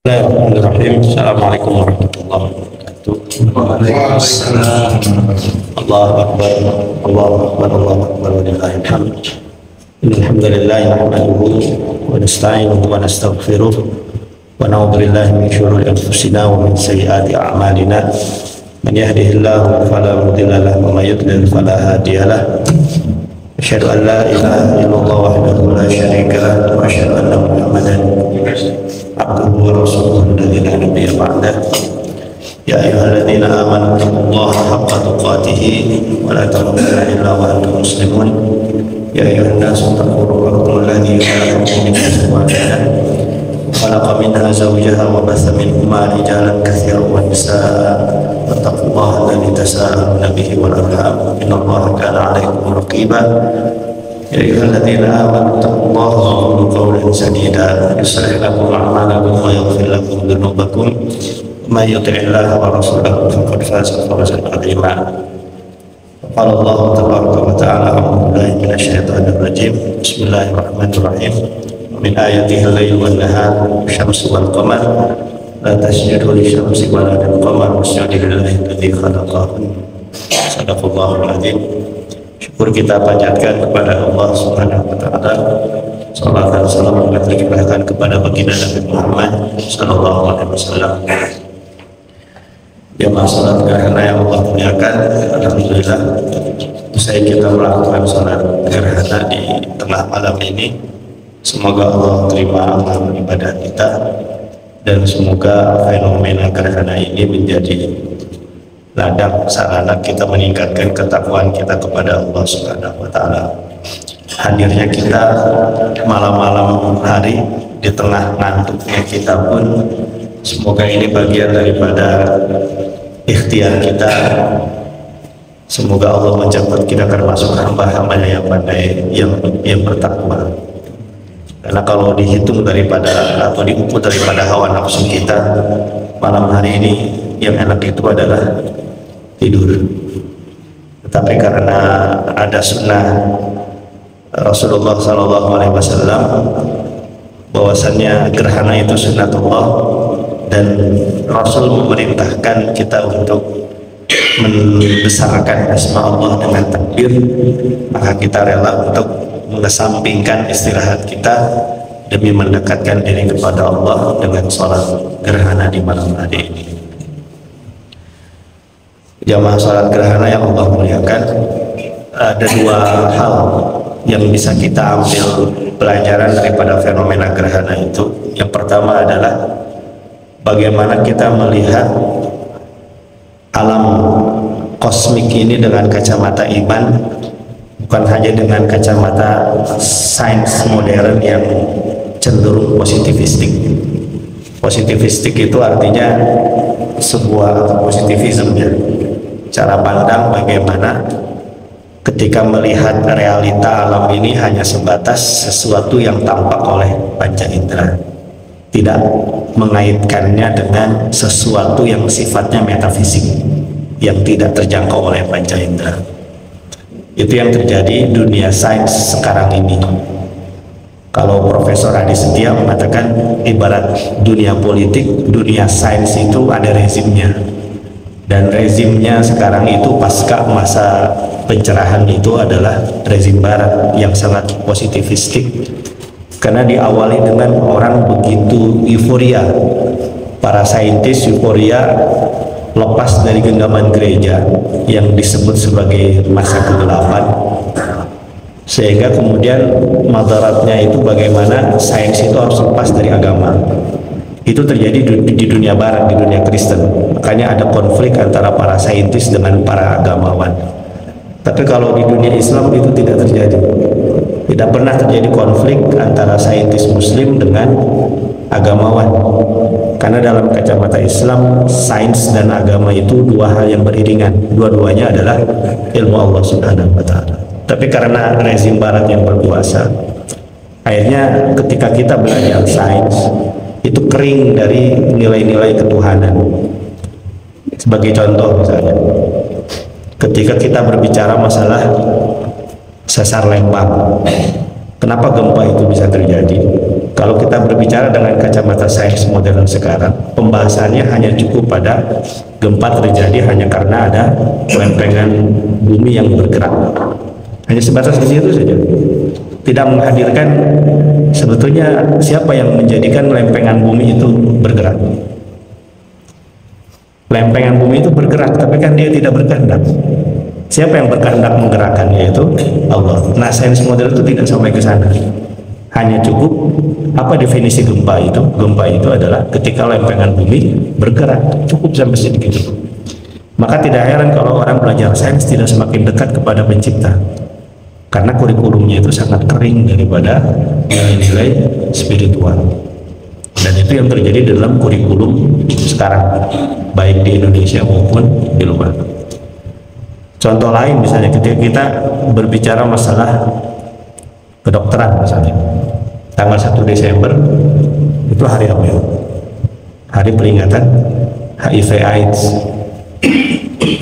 Bismillahirrahmanirrahim. Assalamualaikum warahmatullahi wabarakatuh. Waalaikumsalam. Allahu akbar. Allahu akbar. Allahu akbar. Walillahil hamd. Innal hamdalillah nahmaduhu wa nasta'inuhu wa nastaghfiruh wa na'udzu billahi min shururi anfusina wa min sayyiati a'malina. Man yahdihillahu fala mudilla lahu wa may yudlil fala hadiya lahu. Asyhadu an la ilaha illallah wahdahu la syarika lahu wa asyhadu anna Muhammadan abduhu wa rasuluhu alladzi la nabiyya ba'dah. Ya ayyuhalladzina amanu taqullaha haqqa tuqatih wa la tamutunna illa wa antum muslimun. Ya ayyuhan nasu taqu rabbakum alladzi khalaqakum min nafsin wahidah wa khalaqa minha zawjaha wa batha minhuma rijalan katsiran wa nisaa'a wattaqullaha alladzi tasaaluna bihi wal arham innallaha kana 'alaykum raqiba. Ya ayyuhalladzina amanu taqullaha wa qulu qawlan sadida yuslih lakum a'malakum wa yaghfir lakum dhunubakum may yuti'illaha wa rasulahu faqad faza fawzan 'azima. Qala Allah tabaraka wa ta'ala a'udzu billahi minasy syaithanir rajim. Bismillahirrahmanirrahim. Min ayatihi al-lail wan nahar syamsu wal qamar la tasjudu lisyamsi wa la lil-qamar wasjudu lillahi alladzi khalaqahun. Shadaqallahul azim. Syukur kita panjatkan kepada Allah Subhanahu wa taala. Salam dan salam kita tercurahkan kepada baginda Nabi Muhammad sallallahu alaihi wasallam. Jamaah salat gerhana yang Allah muliakan, alhamdulillah usai kita melakukan salat gerhana di tengah malam ini, semoga Allah terima amal ibadah kita dan semoga fenomena gerhana ini menjadi ladang sarana kita meningkatkan ketakwaan kita kepada Allah Subhanahu wa taala. Hadirnya kita malam-malam hari di tengah ngantuknya kita pun semoga ini bagian daripada ikhtiar kita. Semoga Allah mencatat kita termasuk hamba-hambanya yang pandai, yang bertakwa. Karena kalau dihitung daripada atau diukur daripada hawa nafsu kita, malam hari ini yang enak itu adalah tidur. Tetapi karena ada sunnah Rasulullah SAW bahwasannya gerhana itu sunnatullah dan Rasul memerintahkan kita untuk membesarkan asma Allah dengan takbir, maka kita rela untuk mengesampingkan istirahat kita demi mendekatkan diri kepada Allah dengan sholat gerhana di malam hari ini. Jamaah salat gerhana yang Allah muliakan, ada dua hal yang bisa kita ambil pelajaran daripada fenomena gerhana itu. Yang pertama adalah bagaimana kita melihat alam kosmik ini dengan kacamata iman, bukan hanya dengan kacamata sains modern yang cenderung positivistik. Positivistik itu artinya sebuah positivisme, cara pandang bagaimana ketika melihat realita alam ini hanya sebatas sesuatu yang tampak oleh panca indera, tidak mengaitkannya dengan sesuatu yang sifatnya metafisik yang tidak terjangkau oleh panca indera. Itu yang terjadi dunia sains sekarang ini. Kalau Profesor Adi Setia mengatakan ibarat dunia politik, dunia sains itu ada rezimnya. Dan rezimnya sekarang itu pasca masa pencerahan itu adalah rezim barat yang sangat positivistik. Karena diawali dengan orang begitu euforia, para saintis euforia lepas dari genggaman gereja yang disebut sebagai masa kegelapan, sehingga kemudian madaratnya itu bagaimana sains itu harus lepas dari agama. Itu terjadi di dunia barat, di dunia Kristen. Makanya ada konflik antara para saintis dengan para agamawan. Tapi kalau di dunia Islam itu tidak terjadi. Tidak pernah terjadi konflik antara saintis muslim dengan agamawan. Karena dalam kacamata Islam, sains dan agama itu dua hal yang beriringan. Dua-duanya adalah ilmu Allah Subhanahu wa taala. Tapi karena rezim barat yang berkuasa, akhirnya ketika kita belajar sains itu kering dari nilai-nilai ketuhanan. Sebagai contoh misalnya, ketika kita berbicara masalah sesar Lembang, kenapa gempa itu bisa terjadi? Kalau kita berbicara dengan kacamata sains modern sekarang, pembahasannya hanya cukup pada gempa terjadi hanya karena ada lempengan bumi yang bergerak. Hanya sebatas di situ saja. Tidak menghadirkan sebetulnya siapa yang menjadikan lempengan bumi itu bergerak. Lempengan bumi itu bergerak, tapi kan dia tidak berkehendak. Siapa yang berkehendak menggerakkannya? Yaitu Allah. Nah, sains modern itu tidak sampai ke sana. Hanya cukup apa definisi gempa itu? Gempa itu adalah ketika lempengan bumi bergerak, cukup sampai segitu. Maka tidak heran kalau orang belajar sains tidak semakin dekat kepada pencipta, karena kurikulumnya itu sangat kering daripada nilai-nilai spiritual. Dan itu yang terjadi dalam kurikulum sekarang, baik di Indonesia maupun di luar. Contoh lain misalnya ketika kita berbicara masalah kedokteran misalnya, tanggal 1 Desember itu hari apa ya? Hari peringatan HIV AIDS.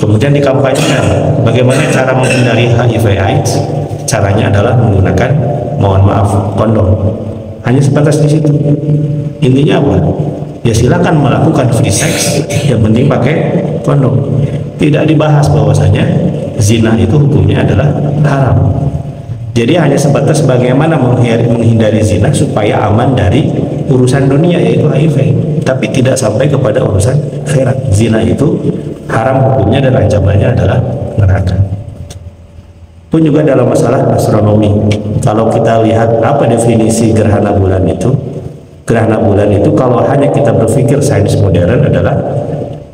Kemudian dikampanyekan bagaimana cara menghindari HIV AIDS. Caranya adalah menggunakan, mohon maaf, kondom. Hanya sebatas di situ. Intinya apa? Ya silakan melakukan free sex, yang penting pakai kondom. Tidak dibahas bahwasanya zina itu hukumnya adalah haram. Jadi hanya sebatas bagaimana menghindari zina supaya aman dari urusan dunia yaitu HIV, tapi tidak sampai kepada urusan akhirat. Zina itu haram hukumnya dan ancamannya adalah neraka. Pun juga dalam masalah astronomi, kalau kita lihat apa definisi gerhana bulan itu, gerhana bulan itu kalau hanya kita berpikir sains modern adalah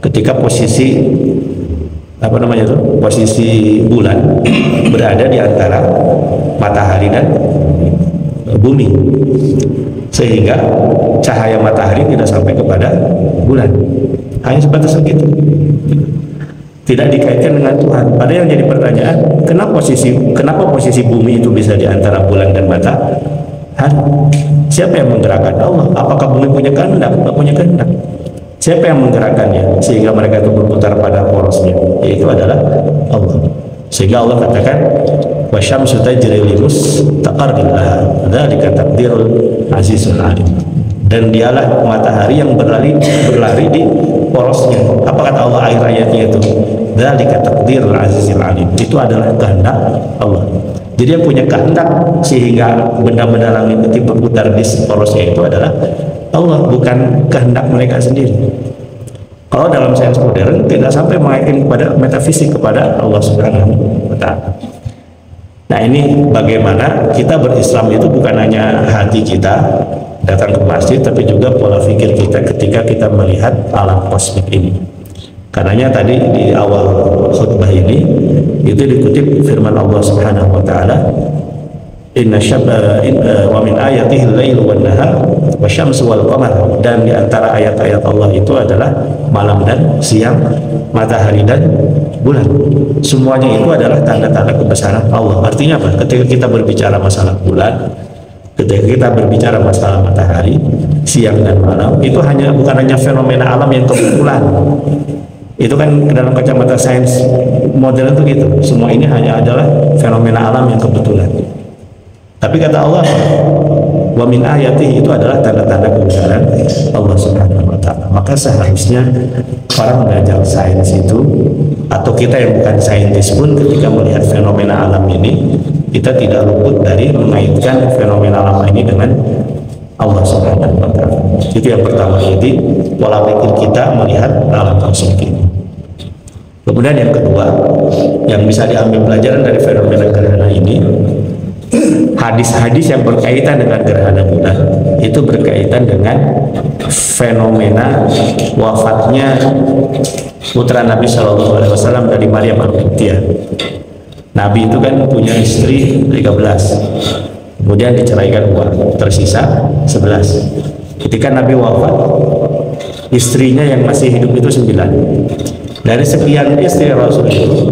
ketika posisi posisi bulan berada di antara matahari dan bumi, sehingga cahaya matahari tidak sampai kepada bulan. Hanya sebatas segitu, tidak dikaitkan dengan Tuhan. Padahal yang jadi pertanyaan, kenapa posisi bumi itu bisa di antara bulan dan matahari? Siapa yang menggerakkan? Allah. Apakah bumi punya kehendak? Tidak punya kehendak. Siapa yang menggerakkannya sehingga mereka itu berputar pada porosnya? Yaitu adalah Allah. Sehingga Allah katakan, wasyamsu tajri li mustaqarrin laha, dzalika taqdirul azizul alim. Dan dialah matahari yang berlari di porosnya. Apa kata Allah akhir ayatnya itu? Dzalika taqdirul azizul alim. Itu adalah kehendak Allah. Jadi yang punya kehendak sehingga benda-benda langit itu berputar di porosnya itu adalah Allah, bukan kehendak mereka sendiri. Kalau dalam sains modern tidak sampai mengaitkan kepada metafisik kepada Allah Subhanahu wa Ta'ala. Nah, ini bagaimana kita berislam itu bukan hanya hati kita datang ke masjid, tapi juga pola pikir kita ketika kita melihat alam kosmik ini. Karenanya tadi di awal khutbah ini itu dikutip firman Allah Subhanahu wa Ta'ala, inna wa min ayatihi al-lail wan nahar wasyamsu wal qamar. Dan di antara ayat-ayat Allah itu adalah malam dan siang, matahari dan bulan. Semuanya itu adalah tanda-tanda kebesaran Allah. Artinya apa? Ketika kita berbicara masalah bulan, ketika kita berbicara masalah matahari, siang dan malam, itu bukan hanya fenomena alam yang kebetulan. Itu kan dalam kacamata sains modern itu gitu. Semua ini hanya adalah fenomena alam yang kebetulan. Tapi kata Allah, wa min ayatihi, itu adalah tanda-tanda kebesaran Allah Subhanahu wa Ta'ala. Maka seharusnya orang belajar sains itu, atau kita yang bukan saintis pun, ketika melihat fenomena alam ini, kita tidak luput dari mengaitkan fenomena alam ini dengan Allah Subhanahu wa Ta'ala. Itu yang pertama, jadi pola pikir kita melihat alam kosmik ini. Kemudian yang kedua, yang bisa diambil pelajaran dari fenomena gerhana ini, hadis-hadis yang berkaitan dengan gerhana bulan itu berkaitan dengan fenomena wafatnya putra Nabi Shallallahu Alaihi Wasallam dari Maryam Al-Qibtiyah. Nabi itu kan punya istri 13, kemudian diceraikan 2, tersisa 11. Ketika Nabi wafat, istrinya yang masih hidup itu 9. Dari sekian istri Rasul itu,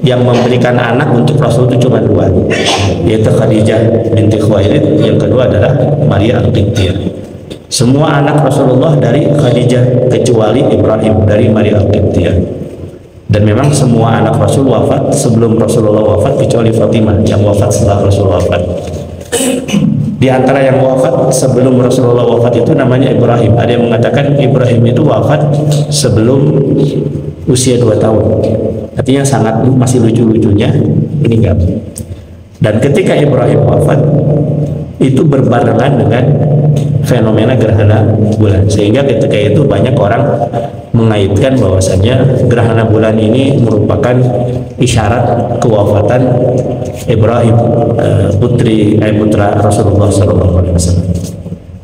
yang memberikan anak untuk Rasul itu cuma 2, yaitu Khadijah binti Khuwailid, yang kedua adalah Maria Al-Qibtiyah. Semua anak Rasulullah dari Khadijah kecuali Ibrahim dari Maria Al-Qibtiyah. Dan memang semua anak Rasul wafat sebelum Rasulullah wafat kecuali Fatimah yang wafat setelah Rasul wafat. Di antara yang wafat sebelum Rasulullah wafat itu namanya Ibrahim. Ada yang mengatakan Ibrahim itu wafat sebelum usia 2 tahun. Artinya sangat masih lucu-lucunya meninggal. Dan ketika Ibrahim wafat itu berbarengan dengan fenomena gerhana bulan, sehingga ketika itu banyak orang mengaitkan bahwasanya gerhana bulan ini merupakan isyarat kewafatan Ibrahim, putra Rasulullah SAW.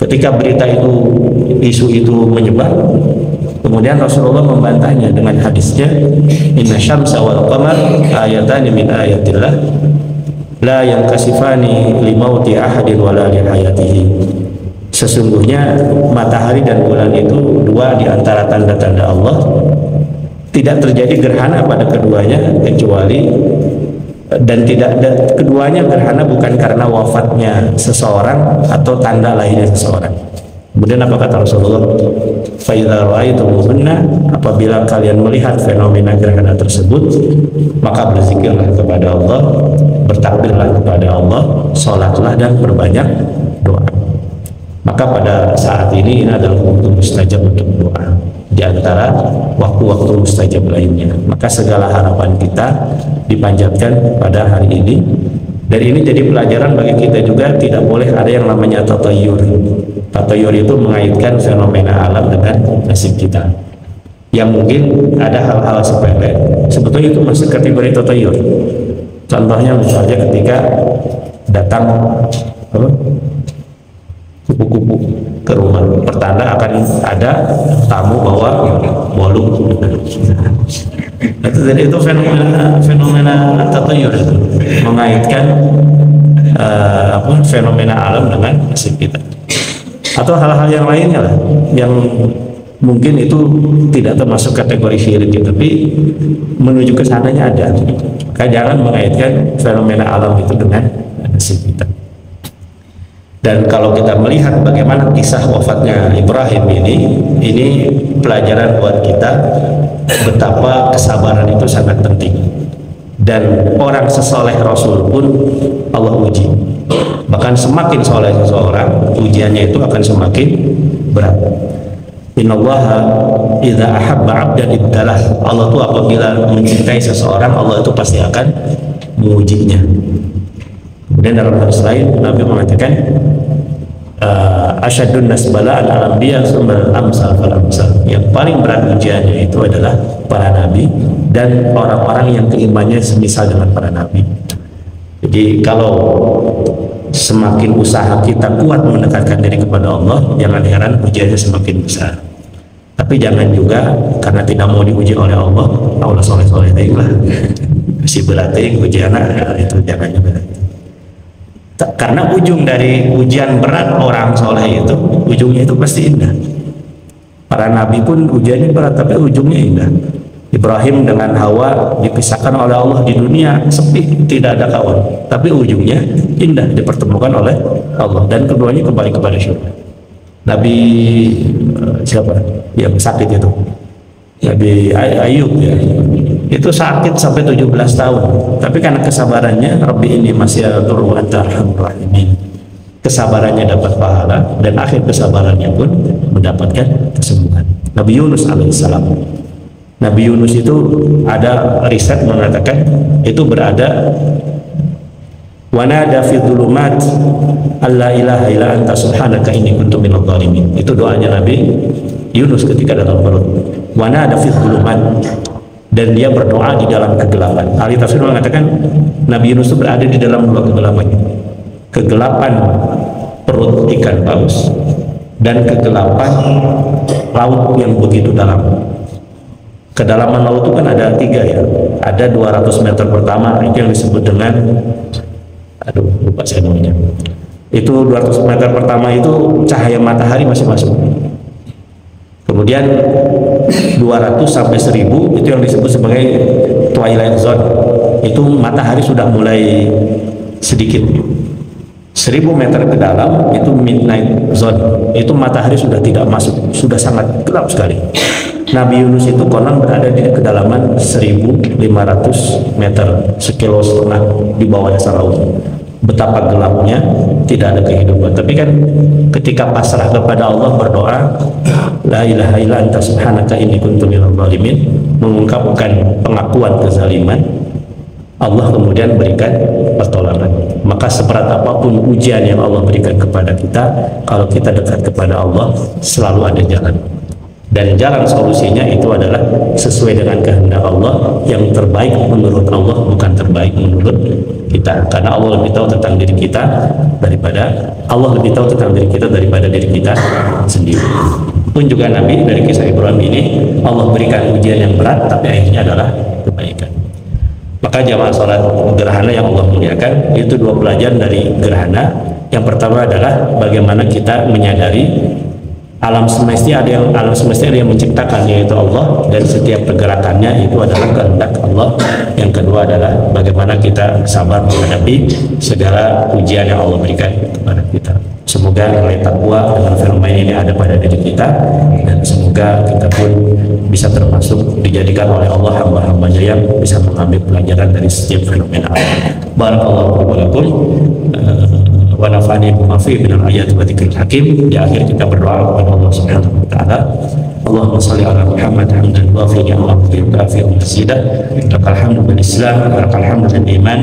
Ketika berita itu, isu itu menyebar, kemudian Rasulullah membantahnya dengan hadisnya, inna syamsa wal qamar ayatani min ayatillah la yankasifani limauti ahadin wala li hayatihi. Sesungguhnya matahari dan bulan itu dua di antara tanda-tanda Allah. Tidak terjadi gerhana pada keduanya kecuali, dan keduanya gerhana bukan karena wafatnya seseorang atau tanda lahirnya seseorang. Kemudian apa kata Rasulullah? Fa idza ra'aitumuhunna, apabila kalian melihat fenomena gerhana tersebut, maka berzikirlah kepada Allah, bertakbirlah kepada Allah, salatlah dan berbanyak doa. Maka pada saat ini adalah waktu mustajab untuk doa di antara waktu-waktu mustajab lainnya. Maka segala harapan kita dipanjatkan pada hari ini. Dan ini jadi pelajaran bagi kita juga, tidak boleh ada yang namanya tatayur. Tatayur itu mengaitkan fenomena alam dengan nasib kita. Yang mungkin ada hal-hal sepele, sebetulnya itu masih kategori tatayur. Contohnya misalnya ketika datang kupu-kupu ke rumah, pertanda akan ada tamu bawa bolu. Jadi itu fenomena tatayur, itu mengaitkan fenomena alam dengan nasib kita. Atau hal-hal yang lainnya lah, yang mungkin itu tidak termasuk kategori syirik, tapi menuju ke sananya ada. Maka jangan mengaitkan fenomena alam itu dengan nasib kita. Dan kalau kita melihat bagaimana kisah wafatnya Ibrahim ini pelajaran buat kita betapa kesabaran itu sangat penting. Dan orang sesoleh Rasul pun Allah uji. Bahkan semakin soleh seseorang, ujiannya itu akan semakin berat. Innallaha idza ahabba 'abdan ibtalah. Allah itu apabila mencintai seseorang, Allah itu pasti akan mengujinya. Kemudian dalam hadis lain Nabi mengatakan asyadun nas bala'an al-anbiya tsumma al-amsal fal-amsal. Yang paling berat ujiannya itu adalah para nabi dan orang-orang yang keimanannya semisal dengan para nabi. Jadi kalau semakin usaha kita kuat mendekatkan diri kepada Allah, jangan heran ujiannya semakin besar. Tapi jangan juga karena tidak mau diuji oleh Allah, Allah soleh-soleh lah masih berat ujiannya, itu jangan juga. Karena ujung dari ujian berat orang soleh itu, ujungnya itu pasti indah. Para nabi pun ujiannya berat, tapi ujungnya indah. Ibrahim dengan Hawa dipisahkan oleh Allah di dunia, sepi, tidak ada kawan, tapi ujungnya indah, dipertemukan oleh Allah, dan keduanya kembali kepada syurga. Nabi siapa yang sakit itu? Nabi Ayub ya. Itu sakit sampai 17 tahun, tapi karena kesabarannya, Rabbi ini masih wa anta arhamur rahimin, kesabarannya dapat pahala, dan akhir kesabarannya pun mendapatkan kesembuhan. Nabi Yunus alaihissalam, Nabi Yunus itu ada riset mengatakan itu berada wanada fi dhulumat alla ilaha illa anta subhanaka inni kuntu minadh dhalimin. Itu doanya Nabi Yunus ketika dalam perut. Wanada fi dhulumat, dan dia berdoa di dalam kegelapan. Ahli tafsir mengatakan Nabi Yunus itu berada di dalam dua kegelapan. Kegelapan perut ikan paus dan kegelapan laut yang begitu dalam. Kedalaman laut itu kan ada 3 ya. Ada 200 meter pertama, itu yang disebut dengan lupa saya namanya. Itu 200 meter pertama itu cahaya matahari masih masuk. Kemudian 200 sampai 1000 itu yang disebut sebagai twilight zone. Itu matahari sudah mulai sedikit. 1000 meter ke dalam itu midnight zone. Itu matahari sudah tidak masuk, sudah sangat gelap sekali. Nabi Yunus itu konon berada di kedalaman 1500 meter, 1,5 kilo di bawah dasar laut. Betapa gelapnya tidak ada kehidupan. Tapi kan ketika pasrah kepada Allah, berdoa la ilaha illa anta subhanaka inni kuntu minadh dhalimin, mengungkapkan pengakuan kezaliman, Allah kemudian berikan pertolongan. Maka seberat apapun ujian yang Allah berikan kepada kita, kalau kita dekat kepada Allah, selalu ada jalan. Dan jalan solusinya itu adalah sesuai dengan kehendak Allah, yang terbaik menurut Allah, bukan terbaik menurut kita. Karena Allah lebih tahu tentang diri kita daripada diri kita sendiri. Pun juga Nabi, dari kisah Ibrahim ini, Allah berikan ujian yang berat, tapi akhirnya adalah kebaikan. Maka jamaah sholat gerhana yang Allah muliakan, itu dua pelajaran dari gerhana. Yang pertama adalah bagaimana kita menyadari alam semesta ada yang menciptakan, yaitu Allah, dan setiap pergerakannya itu adalah kehendak Allah. Yang kedua adalah bagaimana kita sabar menghadapi segala ujian yang Allah berikan kepada kita. Semoga nilai takwa dengan fenomena ini ada pada diri kita, dan semoga kita pun bisa termasuk dijadikan oleh Allah hamba-hambanya yang bisa mengambil pelajaran dari setiap fenomena. Barakallahu lakum wa nafa'ani bima fihi minal ayati wa dzikril hakim. Di akhir kita berdoa kepada Allah Subhanahu wa taala. Allahumma shalli ala Muhammad hamdan wafiyan wa kafiyan masidah. Lakal hamdu bil Islam wa lakal hamdu bil iman.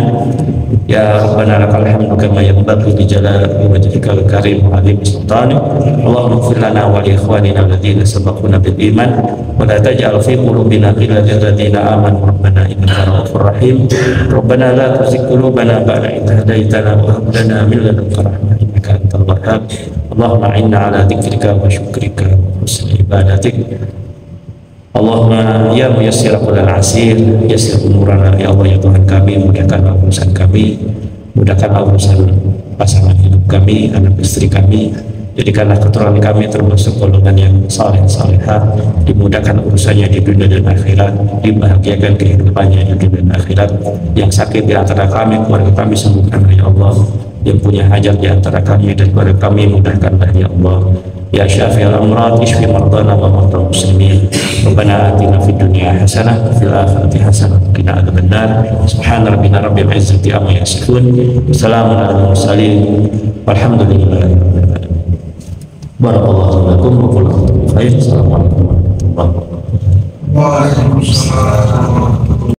Ya Rabbana lakal hamdu kama yanbaghi li jalali wajhikal karim wa 'azimi sultanik. Allahumma ighfir lana wa li ikhwanina alladziina sabaquna bil iman wa la taj'al fi qulubina ghillan lil ladziina amanu rabbana innaka ra'ufur rahim. Rabbana la tuzigh qulubana ba'da idh hadaitana wa hab lana min ladunka rahmah innaka antal wahhab. Allahumma inna ala dzikrika wa syukrika wa husni ibadatik. Allahumma ya muyassir kullal asir, yassir umurana ya Allah ya Tuhan kami, mudahkanlah urusan kami, mudahkanlah urusan pasangan hidup kami, anak istri kami, jadikanlah keturunan kami termasuk golongan yang saleh salehah, dimudahkan urusannya di dunia dan akhirat, dibahagiakan kehidupannya di dunia dan akhirat. Yang sakit di antara kami, keluarga kami sembuhkanlah ya Allah. Yang punya hajat di antara kami dan keluarga kami, mudahkanlah ya Allah. Ya syafi'al amrad, ishfi mardana wa mardal muslimin. Rabbana atina fid dunya hasanah wa fil akhirati hasanah wa qina adzabannar. Subhana rabbina rabbil izzati amma yasifun. Wassalamun alal mursalin. Walhamdulillahi rabbil alamin. Barakallahu lakum wa qul khair. Assalamualaikum warahmatullahi wabarakatuh. Waalaikumsalam.